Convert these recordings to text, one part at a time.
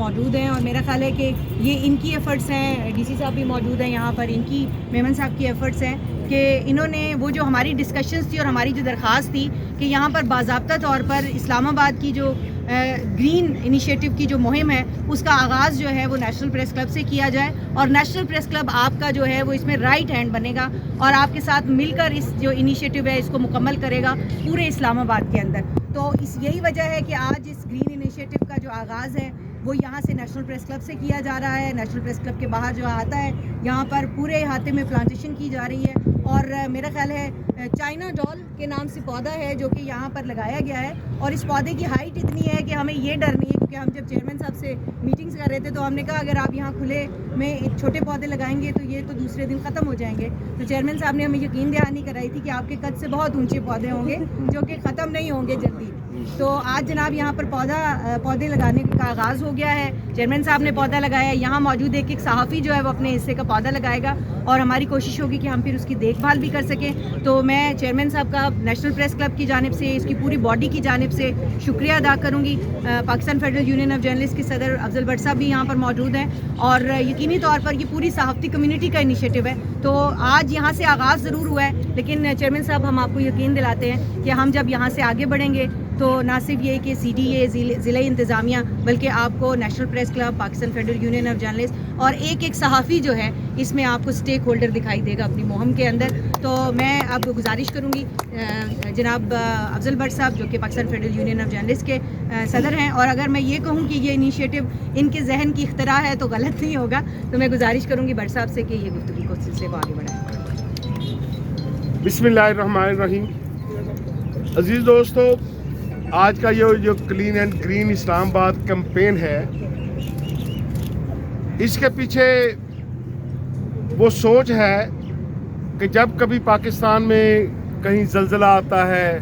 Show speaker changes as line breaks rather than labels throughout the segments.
موجود ہیں, اور میرا خیال ہے کہ یہ ان کی ایفرٹس ہیں, ڈی سی صاحب بھی موجود ہیں یہاں پر, ان کی میمن صاحب کی ایفرٹس ہیں کہ انہوں نے وہ جو ہماری ڈسکشنز تھی اور ہماری جو درخواست تھی کہ یہاں پر باضابطہ طور پر اسلام آباد کی جو گرین انیشیٹو کی جو مہم ہے اس کا آغاز جو ہے وہ نیشنل پریس کلب سے کیا جائے, اور نیشنل پریس کلب آپ کا جو ہے وہ اس میں رائٹ ہینڈ بنے گا اور آپ کے ساتھ مل کر اس جو انیشیٹو ہے اس کو مکمل کرے گا پورے اسلام آباد کے اندر. تو یہی وجہ ہے کہ آج اس گرین انیشیٹو کا جو آغاز ہے وہ یہاں سے نیشنل پریس کلب سے کیا جا رہا ہے. نیشنل پریس کلب کے باہر جو احاطہ ہے یہاں پر پورے احاطے میں پلانٹیشن کی جا رہی ہے, اور میرا خیال ہے چائنا ڈال کے نام سے پودا ہے جو کہ یہاں پر لگایا گیا ہے, اور اس پودے کی ہائٹ اتنی ہے کہ ہمیں یہ ڈر نہیں ہے, کیونکہ ہم جب چیئرمین صاحب سے میٹنگز کر رہے تھے تو ہم نے کہا اگر آپ یہاں کھلے میں ایک چھوٹے پودے لگائیں گے تو یہ تو دوسرے دن ختم ہو جائیں گے. تو چیئرمین صاحب نے ہمیں یقین دہانی کرائی تھی کہ آپ کے قد سے بہت اونچے پودے ہوں گے جو کہ ختم نہیں ہوں گے جلدی. تو آج جناب یہاں پر پودے لگانے کا آغاز ہو گیا ہے. چیئرمین صاحب نے پودا لگایا, یہاں موجود ایک صحافی جو ہے وہ اپنے حصے کا پودا لگائے گا, اور ہماری کوشش ہوگی کہ ہم پھر اس کی دیکھ بھال بھی کر سکیں. تو میں چیئرمین صاحب کا نیشنل پریس کلب کی جانب سے, اس کی پوری باڈی کی جانب سے شکریہ ادا کروں گی. Pakistan federal union of journalist کے صدر افضل بٹ صاحب بھی یہاں پر موجود ہیں, اور یقینی طور پر یہ پوری صحافتی کمیونٹی کا انیشیٹو ہے. تو آج یہاں سے آغاز ضرور ہوا ہے, لیکن چیئرمین صاحب ہم آپ کو یقین دلاتے ہیں کہ ہم جب یہاں سے آگے بڑھیں گے تو نہ صرف یہ کہ سی ڈی اے ضلعی انتظامیہ, بلکہ آپ کو national press club, Pakistan federal union of journalist اور ایک صحافی جو ہے اس میں آپ کو اسٹیک ہولڈر دکھائی دے گا اپنی مہم کے اندر. تو میں اب گزارش کروں گی جناب افضل بٹ صاحب جو کہ Pakistan federal union of journalist کے صدر ہیں, اور اگر میں یہ کہوں کہ یہ انیشیٹو ان کے ذہن کی اختراع ہے تو غلط نہیں ہوگا, تو میں گزارش کروں گی بٹ صاحب سے کہ یہ گفتگو کو سلسلے کو آگے بڑھائیں.
بسم اللہ الرحمن الرحیم. عزیز دوستو, آج کا یہ جو کلین اینڈ گرین اسلام آباد کمپین ہے, اس کے پیچھے وہ سوچ ہے کہ جب کبھی پاکستان میں کہیں زلزلہ آتا ہے,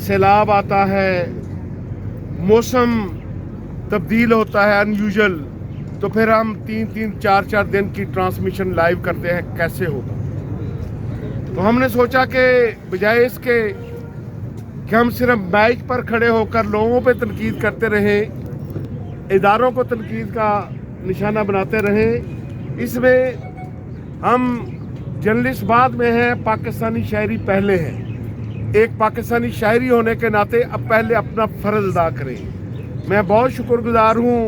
سیلاب آتا ہے, موسم تبدیل ہوتا ہے انیوژل, تو پھر ہم 3-4 دن کی ٹرانسمیشن لائیو کرتے ہیں, کیسے ہوگا. تو ہم نے سوچا کہ بجائے اس کے کہ ہم صرف مائک پر کھڑے ہو کر لوگوں پہ تنقید کرتے رہیں, اداروں کو تنقید کا نشانہ بناتے رہیں, اس میں ہم جرنلسٹ بعد میں ہیں, پاکستانی شاعری پہلے ہے. ایک پاکستانی شاعری ہونے کے ناطے اب پہلے اپنا فرض ادا کریں. میں بہت شکر گزار ہوں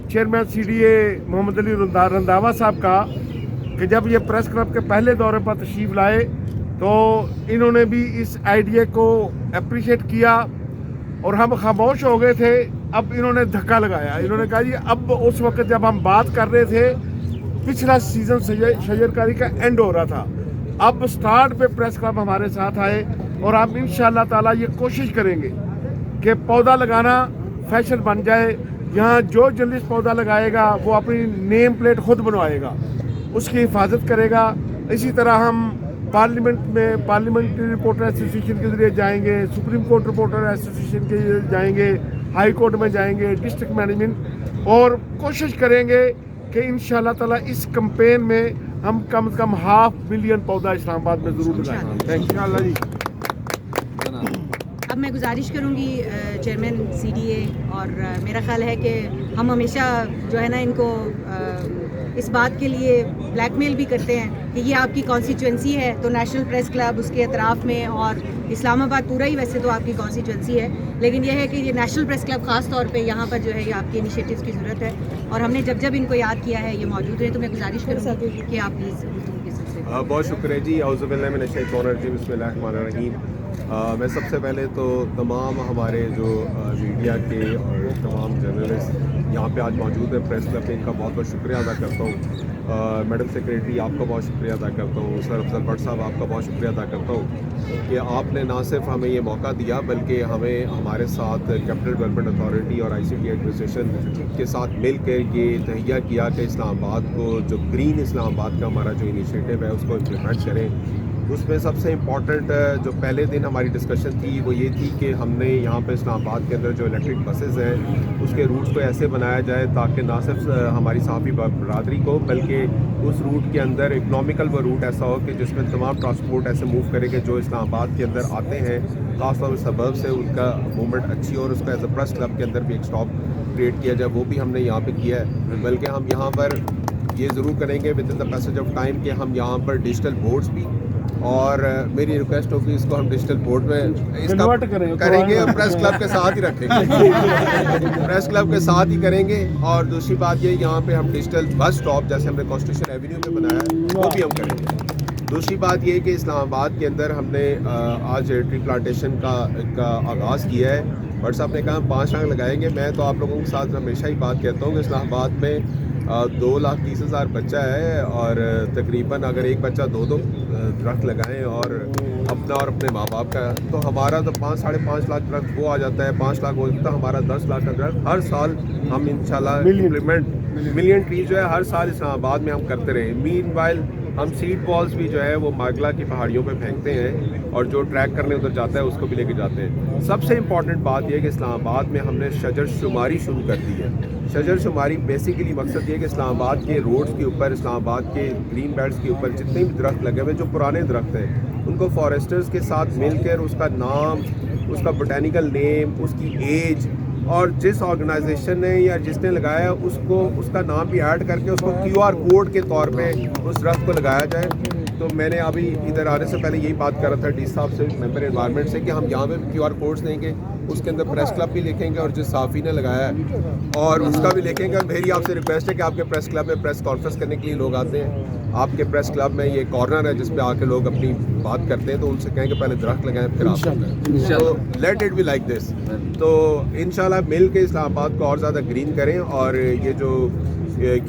چیئرمین سی ڈی اے محمد علی رنداوا صاحب کا کہ جب یہ پریس کلب کے پہلے دورے پر تشریف لائے تو انہوں نے بھی اس آئیڈیا کو اپریشیٹ کیا, اور ہم خاموش ہو گئے تھے. اب انہوں نے دھکا لگایا, انہوں نے کہا جی اب اس وقت جب ہم بات کر رہے تھے پچھلا سیزن شجرکاری کا اینڈ ہو رہا تھا, اب سٹارٹ پہ پریس کلب ہمارے ساتھ آئے, اور ہم انشاءاللہ تعالی یہ کوشش کریں گے کہ پودا لگانا فیشن بن جائے. یہاں جو جرنلسٹ پودا لگائے گا وہ اپنی نیم پلیٹ خود بنوائے گا, اس کی حفاظت کرے گا. اسی طرح ہم پارلیمنٹ میں پارلیمنٹری رپورٹر ایسوسیشن کے ذریعے جائیں گے, سپریم کورٹ رپورٹر ایسوسیشن کے ذریعے جائیں گے, ہائی کورٹ میں جائیں گے, ڈسٹرکٹ مینجمنٹ, اور کوشش کریں گے کہ انشاءاللہ تعالیٰ اس کمپین میں ہم کم از کم 500 ملین پودا اسلام آباد میں ضرور لگائیں. انشاءاللہ جی.
اب میں گزارش کروں گی چیئرمین سی ڈی اے, اور میرا خیال ہے کہ ہم ہمیشہ جو ہے نا ان کو اس بات کے لیے بلیک میل بھی کرتے ہیں کہ یہ آپ کی کانسٹیچوئنسی ہے, تو نیشنل پریس کلب اس کے اطراف میں اور اسلام آباد پورا ہی ویسے تو آپ کی کانسٹیچوئنسی ہے, لیکن یہ ہے کہ یہ نیشنل پریس کلب خاص طور پہ یہاں پر جو ہے یہ آپ کے انیشیٹیوز کی ضرورت ہے, اور ہم نے جب ان کو یاد کیا ہے یہ موجود ہے. تو میں گزارش کروں گی کہ آپ پلیز
بہت شکریہ جی. اعوذ باللہ من الشیطان الرجیم, بسم اللہ الرحمن الرحیم. میں سب سے پہلے تو تمام ہمارے جو میڈیا کے اور تمام جرنلسٹ یہاں پہ آج موجود ہیں پریس کلب میں, ان کا بہت بہت شکریہ ادا کرتا ہوں. میڈم سیکریٹری آپ کا بہت شکریہ ادا کرتا ہوں. سر افضل بٹ صاحب آپ کا بہت شکریہ ادا کرتا ہوں کہ آپ نے نہ صرف ہمیں یہ موقع دیا بلکہ ہمیں ہمارے ساتھ کیپٹل ڈیولپمنٹ اتھارٹی اور آئی سی ٹی ایڈمنسٹریشن کے ساتھ مل کر یہ تہیہ کیا کہ اسلام آباد کو جو گرین اسلام آباد کا ہمارا جو انیشیٹو ہے اس کو امپلیمنٹ کریں. اس میں سب سے امپورٹنٹ جو پہلے دن ہماری ڈسکشن تھی وہ یہ تھی کہ ہم نے یہاں پہ اسلام آباد کے اندر جو الیکٹرک بسز ہیں اس کے روٹس کو ایسے بنایا جائے تاکہ نہ صرف ہماری صحافی برادری کو بلکہ اس روٹ کے اندر اکنامیکل وہ روٹ ایسا ہو کہ جس میں تمام ٹرانسپورٹ ایسے موو کرے کہ جو اسلام آباد کے اندر آتے ہیں خاص طور پر سبرب سے ان کا موومنٹ اچھی ہو, اور اس کو ایز اے پریس کلب کے اندر بھی ایک اسٹاپ کریٹ کیا جائے وہ بھی ہم نے یہاں پہ کیا ہے، بلکہ ہم یہاں پر یہ ضرور کریں گے with in the passage of time کہ ہم یہاں پر ڈیجیٹل بورڈز بھی، اور میری ریکویسٹ ہوگی اس کو ہم ڈیجیٹل بورڈ میں اس کا کریں گے، پریس کلب کے ساتھ ہی رکھیں گے، پریس کلب کے ساتھ ہی کریں گے. اور دوسری بات یہ یہاں پہ ہم ڈیجیٹل بس اسٹاپ جیسے ہم نے کانسٹیٹیوشن ایونیو میں بنایا ہے وہ بھی ہم کریں گے. دوسری بات یہ کہ اسلام آباد کے اندر ہم نے آج ٹری پلانٹیشن کا آغاز کیا ہے. بٹ صاحب نے کہا ہم 5 لاکھ لگائیں گے. میں تو آپ لوگوں کے ساتھ ہمیشہ ہی بات کہتا ہوں کہ اسلام آباد میں 2,30,000 بچہ ہے، اور تقریباً اگر ایک بچہ 2 درخت لگائیں اور اپنا اور اپنے ماں باپ کا، تو ہمارا تو 5-5.5 لاکھ درخت وہ آ جاتا ہے. 5 لاکھ ہو جاتا ہے ہمارا 10 لاکھ کا درخت ہر سال ہم انشاءاللہ امپلیمنٹ ملین ٹریز جو ہے ہر سال اسلام آباد میں ہم کرتے رہے. مین وائل ہم سیڈ بالز بھی جو ہے وہ ماگلا کی پہاڑیوں پہ پھینکتے ہیں، اور جو ٹریک کرنے ادھر جاتا ہے اس کو بھی لے کے جاتے ہیں. سب سے امپورٹنٹ بات یہ ہے کہ اسلام آباد میں ہم نے شجر شماری شروع کر دی ہے. شجر شماری بیسیکلی مقصد یہ ہے کہ اسلام آباد کے روڈز کے اوپر، اسلام آباد کے گرین بیلٹس کے اوپر جتنے بھی درخت لگے ہوئے جو پرانے درخت ہیں ان کو فارسٹرز کے ساتھ مل کر اس کا نام، اس کا بوٹینیکل نیم، اس کی ایج، اور جس آرگنائزیشن نے یا جس نے لگایا اس کو اس کا نام بھی ایڈ کر کے اس کو QR کوڈ کے طور پہ اس درخت کو لگایا جائے. تو میں نے ابھی ادھر آنے سے پہلے یہی بات کر رہا تھا ڈی صاحب سے، ممبر انوائرمنٹ سے، کہ ہم یہاں پہ QR کوڈز دیں گے، اس کے اندر پریس کلب بھی لکھیں گے، اور جس صحافی نے لگایا ہے اور اس کا بھی لکھیں گے. اور میری آپ سے ریکویسٹ ہے کہ آپ کے پریس کلب میں پریس کانفرنس کرنے کے لیے لوگ آتے ہیں، آپ کے پریس کلب میں یہ کارنر ہے جس پہ آ کے لوگ اپنی بات کرتے ہیں، تو ان سے کہیں کہ پہلے درخت لگائیں پھر آپ لگائیں. تو let it be like this. تو انشاءاللہ مل کے اسلام آباد کو اور زیادہ گرین کریں. اور یہ جو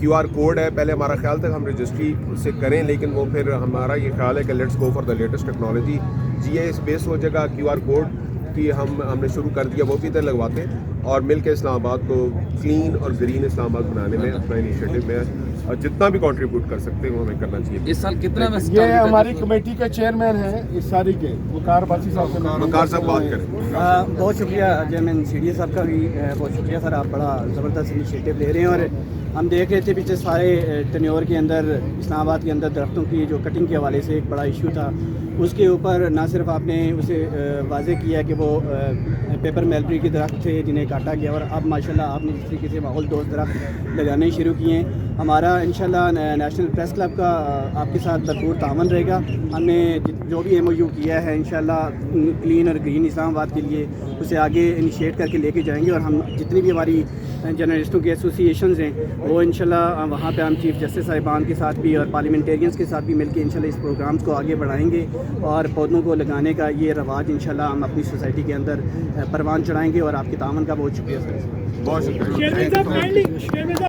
QR کوڈ ہے، پہلے ہمارا خیال تھا کہ ہم رجسٹری سے کریں، لیکن وہ پھر ہمارا یہ خیال ہے کہ let's go for the latest technology. GI space ہو جگہ QR کوڈ کی ہم نے شروع کر دیا، وہ بھی ادھر لگواتے ہیں، اور مل کے اسلام آباد کو کلین اور گرین اسلام آباد بنانے میں اپنا انیشیٹو میں اور جتنا بھی کنٹریبیوٹ کر سکتے ہیں وہ ہمیں کرنا چاہیے.
اس سال کتنا میں
یہ ہماری کمیٹی کے چیئرمین ہیں اس ساری کے وقار باسی صاحب سے.
وقار صاحب بات کریں.
بہت شکریہ چیئرمین CDA صاحب کا بھی بہت شکریہ سر. آپ بڑا زبردست انیشیٹو لے رہے ہیں، اور ہم دیکھ رہے تھے پچھلے سارے ٹینیور کے اندر اسلام آباد کے اندر درختوں کی جو کٹنگ کے حوالے سے ایک بڑا ایشو تھا. اس کے اوپر نہ صرف آپ نے اسے واضح کیا کہ وہ پیپر میلبری کے درخت تھے جنہیں کاٹا گیا، اور اب ماشاءاللہ آپ نے جس طریقے سے ماحول دوست درخت لگانے شروع کیے ہیں. ہمارا انشاءاللہ نیشنل پریس کلب کا آپ کے ساتھ بھرپور تعاون رہے گا. ہم نے جو بھی MOU کیا ہے انشاءاللہ کلین اور گرین اسلام آباد کے لیے اسے آگے انیشیٹ کر کے لے کے جائیں گے. اور ہم جتنی بھی ہماری جرنلسٹوں کی ایسوسیشنز ہیں وہ انشاءاللہ وہاں پہ ہم چیف جسٹس صاحبان کے ساتھ بھی اور پارلیمنٹیرینز کے ساتھ بھی مل کے انشاءاللہ اس پروگرامز کو آگے بڑھائیں گے، اور پودوں کو لگانے کا یہ رواج انشاءاللہ ہم اپنی سوسائٹی کے اندر پروان چڑھائیں گے. اور آپ کے تعاون کا بہت شکریہ سر.
بہت شکریہ.